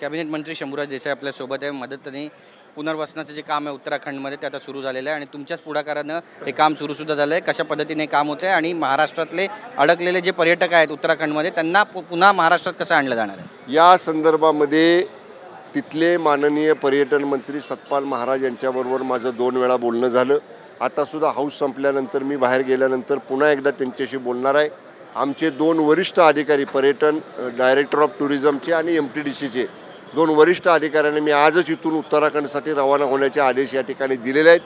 Cabinet मंत्री शंभूराज देसाई आपल्यासोबत आहे. मदतीने पुनर्वसनाचं जे काम आहे उत्तराखंडमध्ये ते आता सुरू झालेलं आहे आणि तुमच्याच पुढाकारानं हे काम सुरूसुद्धा झालं आहे. कशा पद्धतीने काम होतं आहे आणि महाराष्ट्रातले अडकलेले जे पर्यटक आहेत उत्तराखंडमध्ये त्यांना पुन्हा महाराष्ट्रात कसं आणलं जाणार आहे, या संदर्भामध्ये तिथले माननीय पर्यटन मंत्री सतपाल महाराज यांच्याबरोबर माझं 2 वेळा बोलणं झालं. आतासुद्धा हाऊस संपल्यानंतर मी बाहेर गेल्यानंतर पुन्हा एकदा त्यांच्याशी बोलणार आहे. आमचे 2 वरिष्ठ अधिकारी पर्यटन डायरेक्टर ऑफ टुरिझमचे आणि MTDCचे 2 वरिष्ठ अधिकाऱ्यांनी मी आजच इथून उत्तराखंडसाठी रवाना होण्याचे आदेश या ठिकाणी दिलेले आहेत.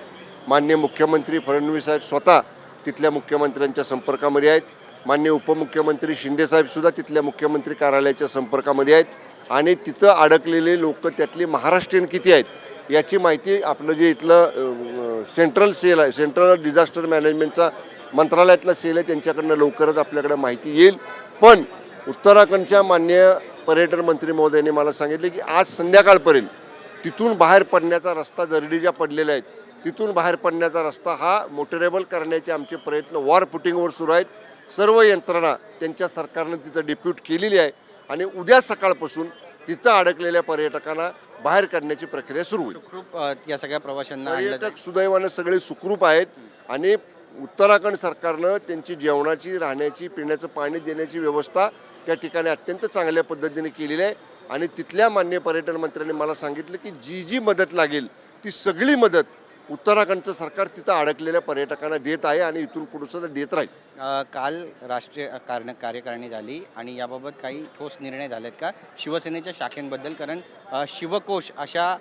माननीय मुख्यमंत्री फडणवीस साहेब स्वतः तिथल्या मुख्यमंत्र्यांच्या संपर्कामध्ये आहेत. माननीय उपमुख्यमंत्री शिंदेसाहेबसुद्धा तिथल्या मुख्यमंत्री कार्यालयाच्या संपर्कामध्ये आहेत आणि तिथं अडकलेले लोक त्यातली महाराष्ट्रीयन किती आहेत याची माहिती आपलं जे इथलं सेंट्रल सेल आहे, सेंट्रल डिझास्टर मॅनेजमेंटचा मंत्रालयातला सेल आहे, त्यांच्याकडनं लवकरच आपल्याकडे माहिती येईल. पण उत्तराखंडच्या माननीय पर्यटन मंत्री महोदयांनी मला सांगितले की आज संध्याकाळपर्यंत तिथून बाहेर पडण्याचा रस्ता दरडीच्या पडलेला आहेत, तिथून बाहेर पडण्याचा रस्ता हा मोटरेबल करण्याचे आमचे प्रयत्न वॉर फुटिंगवर सुरू आहेत. सर्व यंत्रणा त्यांच्या सरकारनं तिथं डिप्यूट केलेली आहे आणि उद्या सकाळपासून तिथं अडकलेल्या पर्यटकांना बाहेर काढण्याची प्रक्रिया सुरू होईल. सुखरूप या सगळ्या प्रवाशांना पर्यटक सुदैवाने सगळे सुखरूप आहेत आणि उत्तराखंड सरकारनं त्यांची जेवणाची, राहण्याची, पिण्याचं पाणी देण्याची व्यवस्था त्या ठिकाणी अत्यंत चांगल्या पद्धतीने केलेली आहे आणि तिथल्या माननीय पर्यटन मंत्र्यांनी मला सांगितलं की जी जी मदत लागेल ती सगळी मदत उत्तराखंडचं सरकार तिथं अडकलेल्या पर्यटकांना देत आहे आणि इथून पुढे सुद्धा देत राहील. काल राष्ट्रीय कार्यकारिणी झाली आणि याबाबत काही ठोस निर्णय झालेत का शिवसेनेच्या शाखेबद्दल? कारण शिवकोश अशा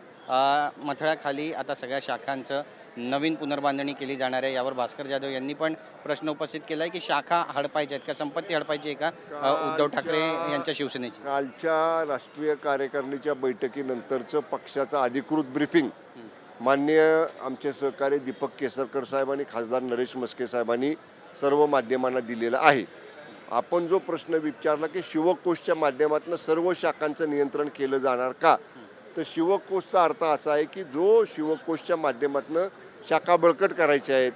मथळ्याखाली आता सगळ्या शाखांचं नवीन पुनर्बांधणी केली जाणार आहे. यावर भास्कर जाधव यांनी पण प्रश्न उपस्थित केला आहे की शाखा हडपायच्या आहेत का, संपत्ती हडपायची आहे का उद्धव ठाकरे यांच्या शिवसेनेची? कालच्या राष्ट्रीय कार्यकारिणीच्या बैठकीनंतरचं पक्षाचं अधिकृत ब्रीफिंग माननीय आमचे सहकारी दीपक केसरकर साहेब आणि खासदार नरेश मस्के साहेबांनी सर्व माध्यमांना दिलेला आहे. आपण जो प्रश्न विचारला की शिवकोशच्या माध्यमातून सर्व शाखांचं नियंत्रण केलं जाणार का, तर शिवकोशचा अर्थ असा आहे की जो शिवकोशच्या माध्यमातून शाखा बळकट करायच्या आहेत,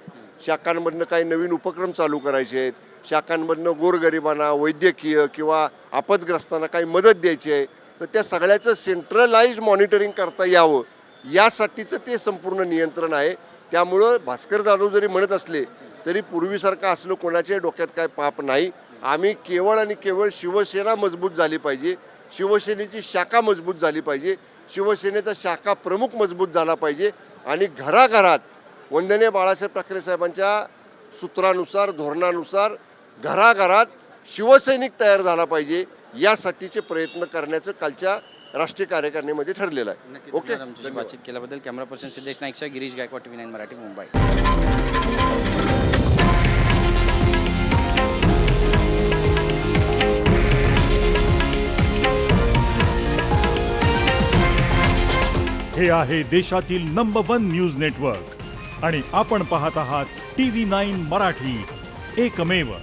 शाखांमधनं काही नवीन उपक्रम चालू करायचे आहेत, शाखांमधनं गोरगरिबांना वैद्यकीय किंवा आपदग्रस्तांना काही मदत द्यायची आहे, तर त्या सगळ्याचं सेंट्रलाइज मॉनिटरिंग करता यावं यासाठीचं ते संपूर्ण नियंत्रण आहे. त्यामुळं भास्कर जाधव जरी म्हणत असले तरी पूर्वीसारखं असलं कोणाच्याही डोक्यात काय पाप नाही. आम्ही केवळ आणि केवळ शिवसेना मजबूत झाली पाहिजे, शिवसेनेची शाखा मजबूत झाली पाहिजे, शिवसेनेचा शाखा प्रमुख मजबूत झाला पाहिजे आणि घराघरात वंदनीय बाळासाहेब ठाकरे साहेबांच्या सूत्रानुसार, धोरणानुसार घराघरात शिवसैनिक तयार झाला पाहिजे यासाठीचे प्रयत्न करण्याचं कालच्या राष्ट्रीय कार्यकारिणीमध्ये ठरलेलं आहे. ओके, बातचीत केल्याबद्दल कॅमेरा पर्सन सिद्धेश नाईकसह गिरीश गायकवाड, TV9 मराठी, मुंबई. हे आहे देशातील नंबर 1 न्यूज नेटवर्क आणि आपण पाहत आहात TV9 मराठी, एकमेव.